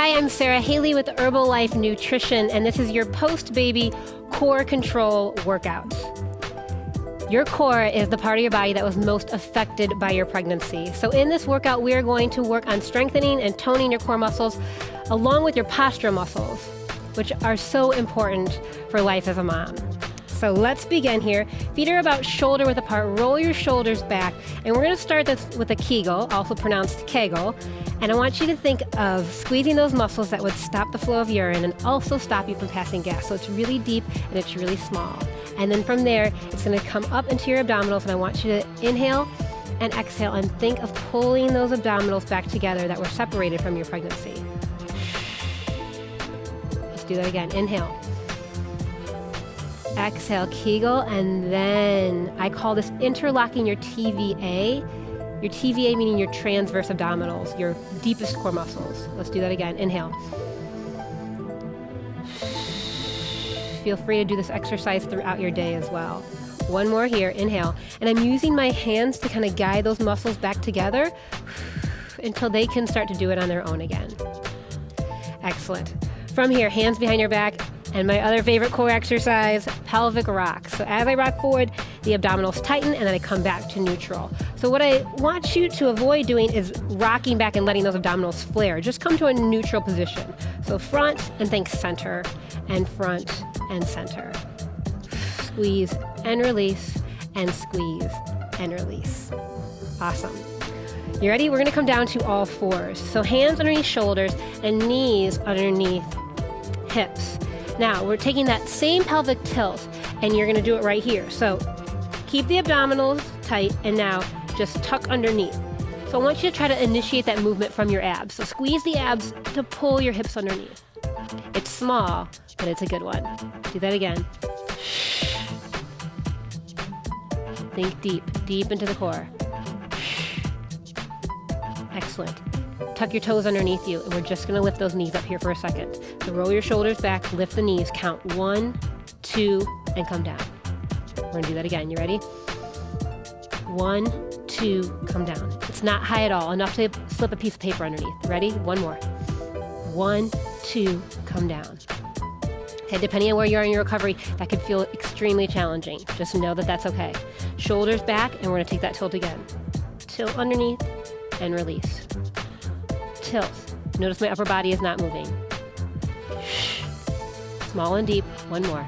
Hi, I'm Sarah Haley with Herbalife Nutrition, and this is your post-baby core control workout. Your core is the part of your body that was most affected by your pregnancy. So in this workout, we are going to work on strengthening and toning your core muscles along with your postural muscles, which are so important for life as a mom. So let's begin here. Feet are about shoulder width apart. Roll your shoulders back. And we're going to start this with a Kegel, also pronounced Kegel. And I want you to think of squeezing those muscles that would stop the flow of urine and also stop you from passing gas. So it's really deep and it's really small. And then from there, it's going to come up into your abdominals. And I want you to inhale and exhale and think of pulling those abdominals back together that were separated from your pregnancy. Let's do that again. Inhale. Exhale, Kegel, and then I call this interlocking your TVA. Your TVA meaning your transverse abdominals, your deepest core muscles. Let's do that again. Inhale. Feel free to do this exercise throughout your day as well. One more here. Inhale. And I'm using my hands to kind of guide those muscles back together until they can start to do it on their own again. Excellent. From here, hands behind your back. And my other favorite core exercise, pelvic rock. So as I rock forward, the abdominals tighten and then I come back to neutral. So what I want you to avoid doing is rocking back and letting those abdominals flare. Just come to a neutral position. So front and think center, and front and center. Squeeze and release, and squeeze and release. Awesome. You ready? We're gonna come down to all fours. So hands underneath shoulders and knees underneath hips. Now, we're taking that same pelvic tilt, and you're going to do it right here. So keep the abdominals tight, and now just tuck underneath. So I want you to try to initiate that movement from your abs. So squeeze the abs to pull your hips underneath. It's small, but it's a good one. Do that again. Think deep, deep into the core. Excellent. Tuck your toes underneath you, and we're just going to lift those knees up here for a second. So roll your shoulders back, lift the knees, count 1, 2, and come down. We're going to do that again. You ready? 1, 2, come down. It's not high at all, enough to slip a piece of paper underneath. Ready? One more. 1, 2, come down. Okay, depending on where you are in your recovery, that could feel extremely challenging. Just know that that's okay. Shoulders back, and we're going to take that tilt again. Tilt underneath and release. Tilt. Notice my upper body is not moving. Small and deep. One more.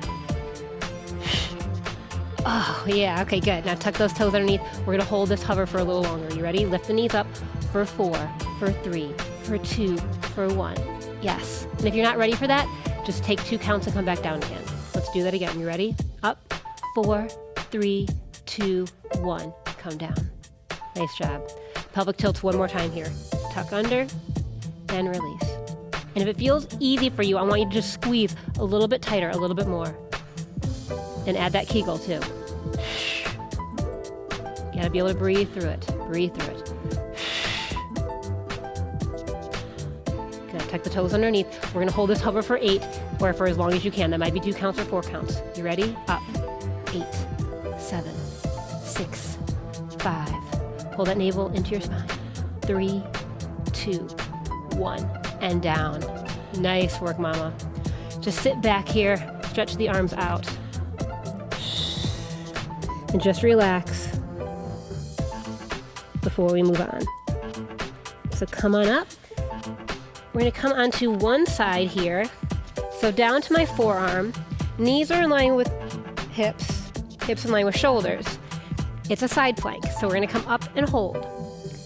Oh, yeah. Okay, good. Now tuck those toes underneath. We're going to hold this hover for a little longer. You ready? Lift the knees up for 4, for 3, for 2, for 1. Yes. And if you're not ready for that, just take 2 counts and come back down again. Let's do that again. You ready? Up. 4, 3, 2, 1. Come down. Nice job. Pelvic tilts one more time here. Tuck under and release. And if it feels easy for you, I want you to just squeeze a little bit tighter, a little bit more. And add that Kegel too. You gotta be able to breathe through it. Breathe through it. Good. Tuck the toes underneath. We're gonna hold this hover for 8, or for as long as you can. That might be 2 counts or 4 counts. You ready? Up. 8, 7, 6, 5. Pull that navel into your spine. 3, 2, 1, and down. Nice work, mama. Just sit back here, stretch the arms out, and just relax before we move on. So come on up. We're going to come onto one side here. So down to my forearm. Knees are in line with hips, hips in line with shoulders. It's a side plank, so we're going to come up and hold.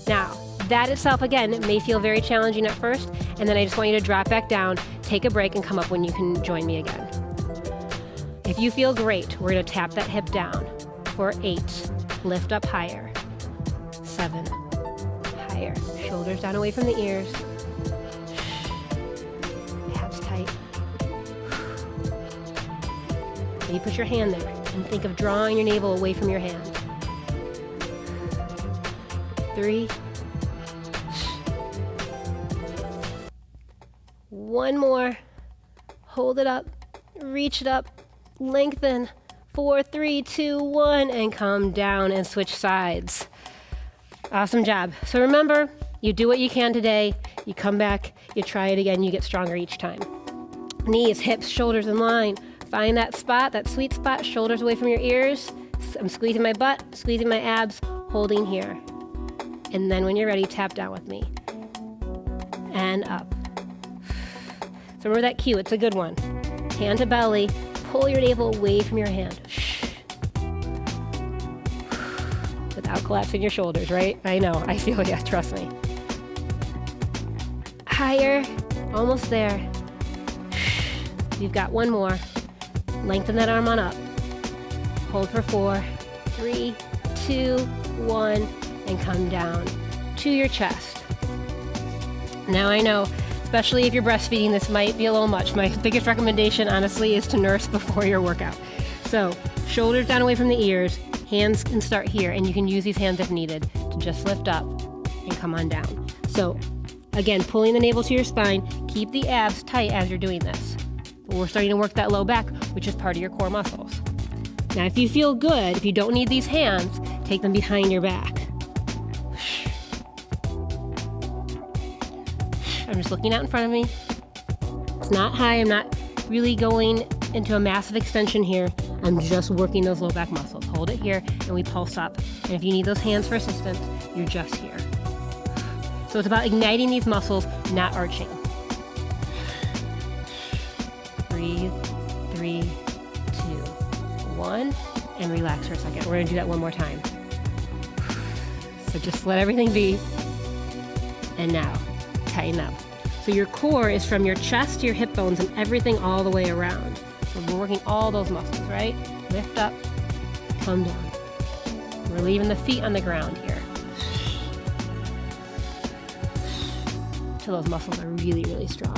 Now, that itself, again, may feel very challenging at first, and then I just want you to drop back down, take a break, and come up when you can join me again. If you feel great, we're going to tap that hip down for 8. Lift up higher. 7. Higher. Shoulders down away from the ears. Abs tight. And you put your hand there, and think of drawing your navel away from your hand. 3. One more. Hold it up. Reach it up. Lengthen. 4, 3, 2, 1, and come down and switch sides. Awesome job. So remember, you do what you can today. You come back, you try it again, you get stronger each time. Knees, hips, shoulders in line. Find that spot, that sweet spot, shoulders away from your ears. I'm squeezing my butt, squeezing my abs, holding here. And then when you're ready, tap down with me. And up. So remember that cue, it's a good one. Hand to belly, pull your navel away from your hand. Without collapsing your shoulders, right? I know, I feel you, trust me. Higher, almost there. You've got one more. Lengthen that arm on up. Hold for 4, 3, 2, 1, and come down to your chest. Now I know, especially if you're breastfeeding, this might be a little much. My biggest recommendation, honestly, is to nurse before your workout. So, shoulders down away from the ears, hands can start here, and you can use these hands if needed to just lift up and come on down. So, again, pulling the navel to your spine, keep the abs tight as you're doing this. But we're starting to work that low back, which is part of your core muscles. Now, if you feel good, if you don't need these hands, take them behind your back. I'm just looking out in front of me. It's not high. I'm not really going into a massive extension here. I'm just working those low back muscles. Hold it here, and we pulse up. And if you need those hands for assistance, you're just here. So it's about igniting these muscles, not arching. Breathe. 3, 2, 1, and relax for a second. We're going to do that one more time. So just let everything be. And now, tighten up. So your core is from your chest to your hip bones and everything all the way around. So we're working all those muscles, right? Lift up, come down. We're leaving the feet on the ground here. Till those muscles are really, really strong.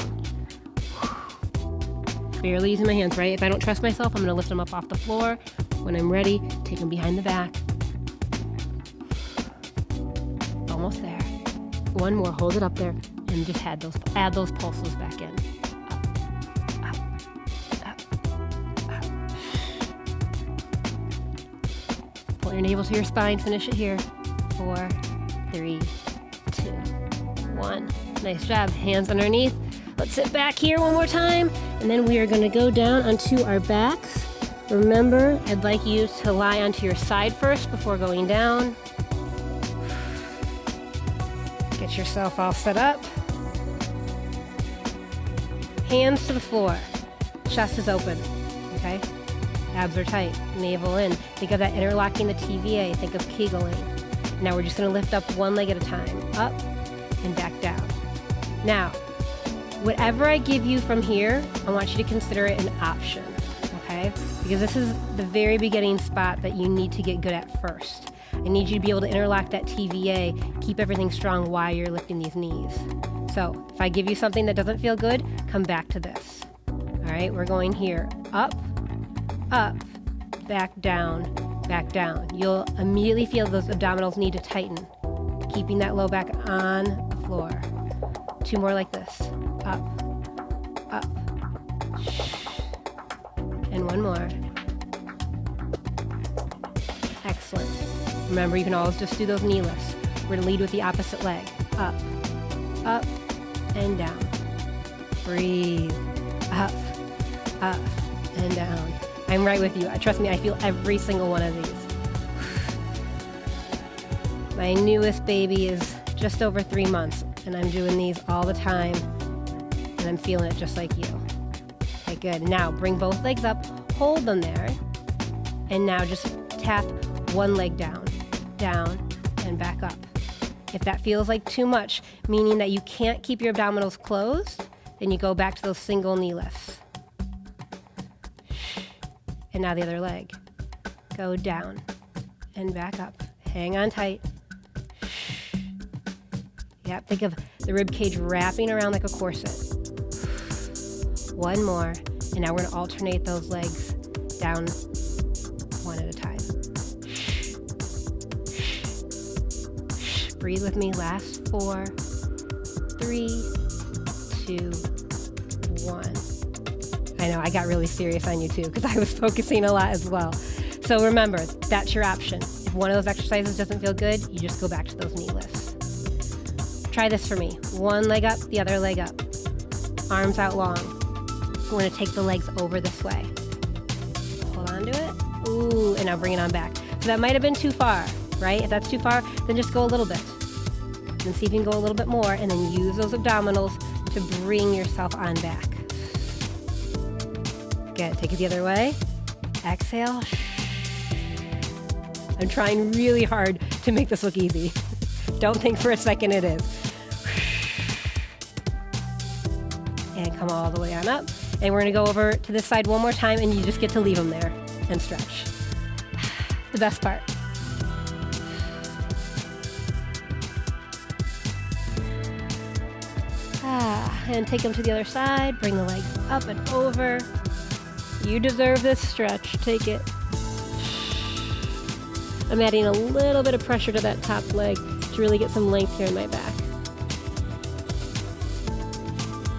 Barely using my hands, right? If I don't trust myself, I'm going to lift them up off the floor. When I'm ready, take them behind the back. Almost there. One more, hold it up there, and just add those pulses back in. Up, up, up, up. Pull your navel to your spine, finish it here. 4, 3, 2, 1. Nice job, hands underneath. Let's sit back here one more time, and then we are going to go down onto our backs. Remember, I'd like you to lie onto your side first before going down. Get yourself all set up. Hands to the floor. Chest is open, okay? Abs are tight, navel in. Think of that interlocking the TVA, think of Kegels. Now we're just going to lift up one leg at a time. Up and back down. Now, whatever I give you from here, I want you to consider it an option, okay? Because this is the very beginning spot that you need to get good at first. I need you to be able to interlock that TVA, keep everything strong while you're lifting these knees. So if I give you something that doesn't feel good, come back to this. All right, we're going here. Up, up, back down, back down. You'll immediately feel those abdominals need to tighten, keeping that low back on the floor. 2 more like this. Up, up, and 1 more. Excellent. Remember, you can always just do those knee lifts. We're going to lead with the opposite leg. Up, up, and down. Breathe. Up, up, and down. I'm right with you. Trust me, I feel every single one of these. My newest baby is just over 3 months, and I'm doing these all the time, and I'm feeling it just like you. Okay, good. Now, bring both legs up, hold them there, and now just tap one leg down, down, and back up. If that feels like too much, meaning that you can't keep your abdominals closed, then you go back to those single knee lifts. And now the other leg. Go down and back up. Hang on tight. Yep, think of the rib cage wrapping around like a corset. 1 more. And now we're going to alternate those legs down one at a time. Breathe with me. Last 4, 3, 2, 1. I know, I got really serious on you too because I was focusing a lot as well. So remember, that's your option. If one of those exercises doesn't feel good, you just go back to those knee lifts. Try this for me. One leg up, the other leg up. Arms out long. We're gonna take the legs over this way. Hold on to it. Ooh, and now bring it on back. So that might have been too far, right? If that's too far, then just go a little bit. And see if you can go a little bit more, and then use those abdominals to bring yourself on back. Good, take it the other way. Exhale. I'm trying really hard to make this look easy. Don't think for a second it is. And come all the way on up. And we're gonna go over to this side one more time, and you just get to leave them there and stretch. The best part. And take them to the other side. Bring the legs up and over. You deserve this stretch. Take it. I'm adding a little bit of pressure to that top leg to really get some length here in my back.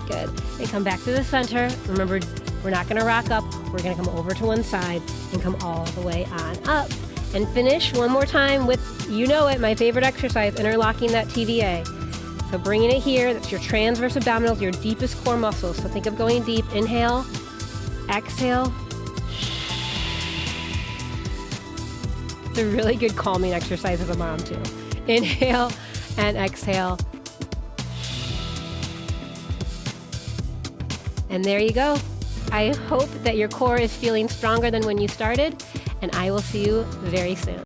Good. And come back to the center. Remember, we're not going to rock up. We're going to come over to one side and come all the way on up. And finish one more time with, you know it, my favorite exercise, interlocking that TVA. So bringing it here, that's your transverse abdominals, your deepest core muscles. So think of going deep. Inhale, exhale. It's a really good calming exercise as a mom too. Inhale and exhale. And there you go. I hope that your core is feeling stronger than when you started, and I will see you very soon.